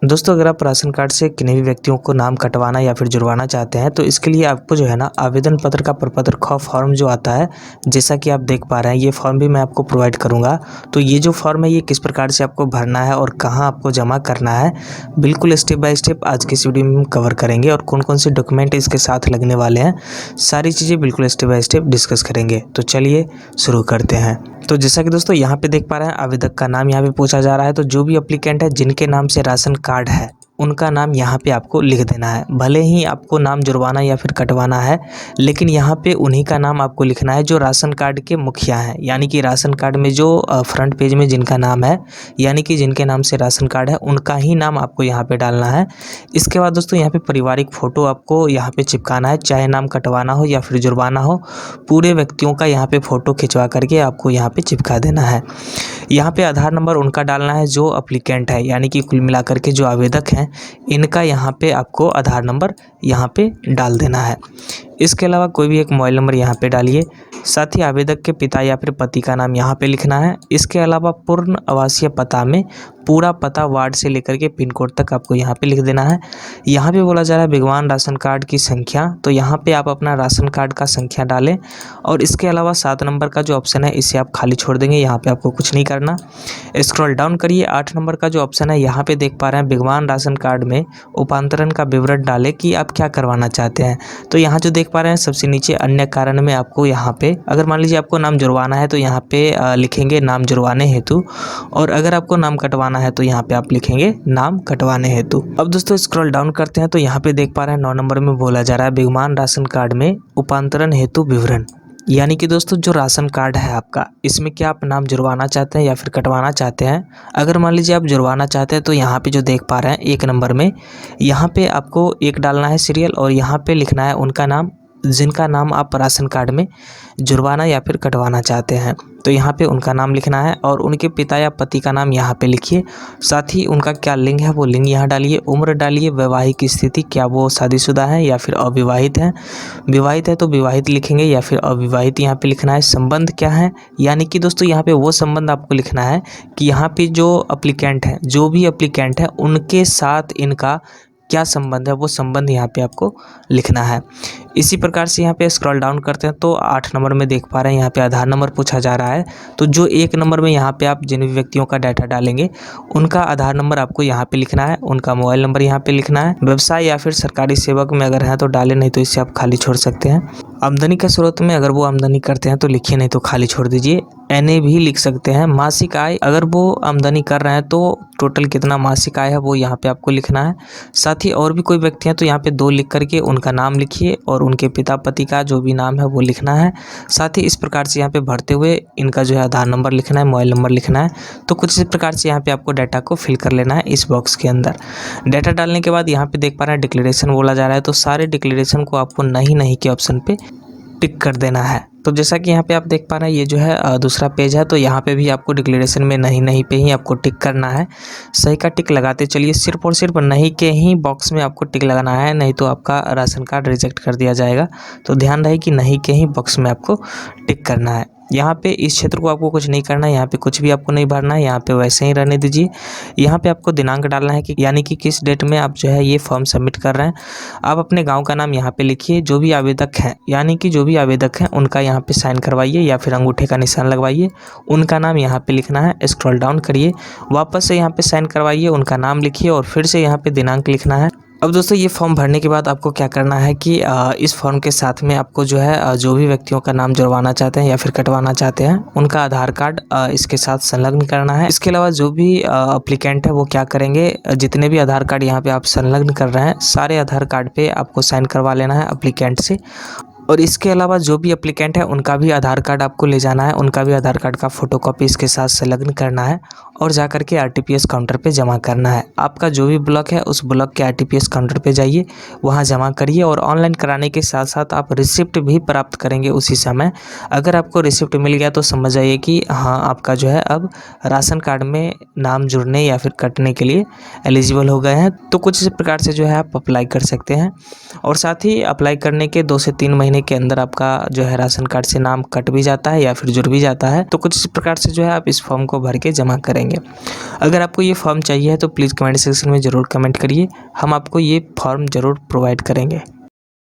दोस्तों अगर आप राशन कार्ड से किन्हीं भी व्यक्तियों को नाम कटवाना या फिर जुड़वाना चाहते हैं तो इसके लिए आपको जो है ना आवेदन पत्र का प्रपत्र ख फॉर्म जो आता है, जैसा कि आप देख पा रहे हैं ये फॉर्म भी मैं आपको प्रोवाइड करूंगा। तो ये जो फॉर्म है ये किस प्रकार से आपको भरना है और कहाँ आपको जमा करना है, बिल्कुल स्टेप बाय स्टेप आज की इस वीडियो में हम कवर करेंगे और कौन कौन से डॉक्यूमेंट इसके साथ लगने वाले हैं, सारी चीज़ें बिल्कुल स्टेप बाय स्टेप डिस्कस करेंगे। तो चलिए शुरू करते हैं। तो जैसा कि दोस्तों यहाँ पे देख पा रहे हैं आवेदक का नाम यहाँ पे पूछा जा रहा है। तो जो भी एप्लीकेंट है जिनके नाम से राशन कार्ड है उनका नाम यहाँ पे आपको लिख देना है। भले ही आपको नाम जुड़वाना या फिर कटवाना है, लेकिन यहाँ पे उन्हीं का नाम आपको लिखना है जो राशन कार्ड के मुखिया हैं, यानी कि राशन कार्ड में जो फ्रंट पेज में जिनका नाम है, यानी कि जिनके नाम से राशन कार्ड है उनका ही नाम आपको यहाँ पे डालना है। इसके बाद दोस्तों यहाँ पे पारिवारिक फ़ोटो आपको यहाँ पे चिपकाना है, चाहे नाम कटवाना हो या फिर जुड़वाना हो, पूरे व्यक्तियों का यहाँ पे फ़ोटो खिंचवा करके आपको यहाँ पे चिपका देना है। यहाँ पे आधार नंबर उनका डालना है जो एप्लीकेंट है, यानी कि कुल मिलाकर के जो आवेदक हैं इनका यहाँ पे आपको आधार नंबर यहाँ पे डाल देना है। इसके अलावा कोई भी एक मोबाइल नंबर यहाँ पे डालिए। साथ ही आवेदक के पिता या फिर पति का नाम यहाँ पे लिखना है। इसके अलावा पूर्ण आवासीय पता में पूरा पता वार्ड से लेकर के पिन कोड तक आपको यहाँ पे लिख देना है। यहाँ पे बोला जा रहा है विद्यमान राशन कार्ड की संख्या, तो यहाँ पे आप अपना राशन कार्ड का संख्या डालें और इसके अलावा 7 नंबर का जो ऑप्शन है इसे आप खाली छोड़ देंगे, यहाँ पे आपको कुछ नहीं करना। स्क्रॉल डाउन करिए, 8 नंबर का जो ऑप्शन है यहाँ पे देख पा रहे हैं विद्यमान राशन कार्ड में उपांतरण का विवरण डालें कि आप क्या करवाना चाहते हैं। तो यहाँ जो देख पा रहे हैं सबसे नीचे अन्य कारण में आपको यहाँ पे अगर मान लीजिए आपको नाम जुड़वाना है तो यहाँ पे लिखेंगे नाम जुड़वाने हेतु, और अगर आपको नाम कटवाना है तो यहाँ पे आप लिखेंगे नाम कटवाने हेतु। अब दोस्तों स्क्रॉल डाउन करते हैं तो यहाँ पे देख पा रहे हैं 9 नंबर में बोला जा रहा है विद्यमान राशन कार्ड में उपांतरण हेतु विवरण, यानी कि दोस्तों जो राशन कार्ड है आपका इसमें क्या आप नाम जुड़वाना चाहते हैं या फिर कटवाना चाहते हैं। अगर मान लीजिए आप जुड़वाना चाहते हैं तो यहाँ पे जो देख पा रहे हैं 1 नंबर में यहाँ पे आपको 1 डालना है सीरियल और यहाँ पे लिखना है उनका नाम जिनका नाम आप राशन कार्ड में जुड़वाना या फिर कटवाना चाहते हैं। तो यहाँ पे उनका नाम लिखना है और उनके पिता या पति का नाम यहाँ पे लिखिए। साथ ही उनका क्या लिंग है वो लिंग यहाँ डालिए, उम्र डालिए, वैवाहिक स्थिति क्या वो शादीशुदा है या फिर अविवाहित हैं, विवाहित है तो विवाहित लिखेंगे या फिर अविवाहित यहाँ पे लिखना है। संबंध क्या है, यानी कि दोस्तों यहाँ पे वो संबंध आपको लिखना है कि यहाँ पे जो एप्लीकेंट है, जो भी एप्लीकेंट है उनके साथ इनका क्या संबंध है, वो संबंध यहाँ पे आपको लिखना है। इसी प्रकार से यहाँ पे स्क्रॉल डाउन करते हैं तो 8 नंबर में देख पा रहे हैं यहाँ पे आधार नंबर पूछा जा रहा है। तो जो 1 नंबर में यहाँ पे आप जिन भी व्यक्तियों का डाटा डालेंगे उनका आधार नंबर आपको यहाँ पे लिखना है, उनका मोबाइल नंबर यहाँ पे लिखना है। व्यवसाय या फिर सरकारी सेवक में अगर है तो डालें, नहीं तो इसे आप खाली छोड़ सकते हैं। आमदनी का स्रोत में अगर वो आमदनी करते हैं तो लिखिए, नहीं तो खाली छोड़ दीजिए। NA भी लिख सकते हैं। मासिक आय अगर वो आमदनी कर रहे हैं तो टोटल कितना मासिक आय है वो यहाँ पे आपको लिखना है। साथ ही और भी कोई व्यक्ति हैं तो यहाँ पे 2 लिख करके उनका नाम लिखिए और उनके पिता पति का जो भी नाम है वो लिखना है। साथ ही इस प्रकार से यहाँ पे भरते हुए इनका जो है आधार नंबर लिखना है, मोबाइल नंबर लिखना है। तो कुछ इस प्रकार से यहाँ पे आपको डाटा को फिल कर लेना है इस बॉक्स के अंदर। डाटा डालने के बाद यहाँ पे देख पा रहे हैं डिक्लेरेशन बोला जा रहा है, तो सारे डिक्लेरेशन को आपको नहीं के ऑप्शन पे टिक कर देना है। तो जैसा कि यहाँ पे आप देख पा रहे हैं ये जो है दूसरा पेज है, तो यहाँ पे भी आपको डिक्लेरेशन में नहीं पे ही आपको टिक करना है। सही का टिक लगाते चलिए, सिर्फ और सिर्फ नहीं के ही बॉक्स में आपको टिक लगाना है, नहीं तो आपका राशन कार्ड रिजेक्ट कर दिया जाएगा। तो ध्यान रहे कि नहीं के ही बॉक्स में आपको टिक करना है। यहाँ पे इस क्षेत्र को आपको कुछ नहीं करना है, यहाँ पे कुछ भी आपको नहीं भरना है, यहाँ पे वैसे ही रहने दीजिए। यहाँ पे आपको दिनांक डालना है कि यानी कि किस डेट में आप जो है ये फॉर्म सबमिट कर रहे हैं। आप अपने गांव का नाम यहाँ पे लिखिए। जो भी आवेदक हैं, यानी कि जो भी आवेदक हैं उनका यहाँ पे साइन करवाइए या फिर अंगूठे का निशान लगवाइए, उनका नाम यहाँ पे लिखना है। स्क्रॉल डाउन करिए, वापस से यहाँ पे साइन करवाइए, उनका नाम लिखिए और फिर से यहाँ पे दिनांक लिखना है। अब दोस्तों ये फॉर्म भरने के बाद आपको क्या करना है कि इस फॉर्म के साथ में आपको जो है जो भी व्यक्तियों का नाम जुड़वाना चाहते हैं या फिर कटवाना चाहते हैं उनका आधार कार्ड इसके साथ संलग्न करना है। इसके अलावा जो भी एप्लीकेंट है वो क्या करेंगे, जितने भी आधार कार्ड यहाँ पे आप संलग्न कर रहे हैं सारे आधार कार्ड पे आपको साइन करवा लेना है एप्लीकेंट से। और इसके अलावा जो भी एप्लीकेंट है उनका भी आधार कार्ड आपको ले जाना है, उनका भी आधार कार्ड का फोटोकॉपी इसके साथ संलग्न करना है और जा करके RTPS काउंटर पे जमा करना है। आपका जो भी ब्लॉक है उस ब्लॉक के RTPS काउंटर पे जाइए, वहाँ जमा करिए और ऑनलाइन कराने के साथ साथ आप रिसिप्ट भी प्राप्त करेंगे उसी समय। अगर आपको रिसिप्ट मिल गया तो समझ जाइए कि हाँ आपका जो है अब राशन कार्ड में नाम जुड़ने या फिर कटने के लिए एलिजिबल हो गए हैं। तो कुछ इस प्रकार से जो है आप अप्लाई कर सकते हैं और साथ ही अप्लाई करने के 2 से 3 महीने महीने के अंदर आपका जो है राशन कार्ड से नाम कट भी जाता है या फिर जुड़ भी जाता है। तो कुछ इस प्रकार से जो है आप इस फॉर्म को भर के जमा करेंगे। अगर आपको ये फॉर्म चाहिए तो प्लीज़ कमेंट सेक्शन में ज़रूर कमेंट करिए, हम आपको ये फॉर्म ज़रूर प्रोवाइड करेंगे।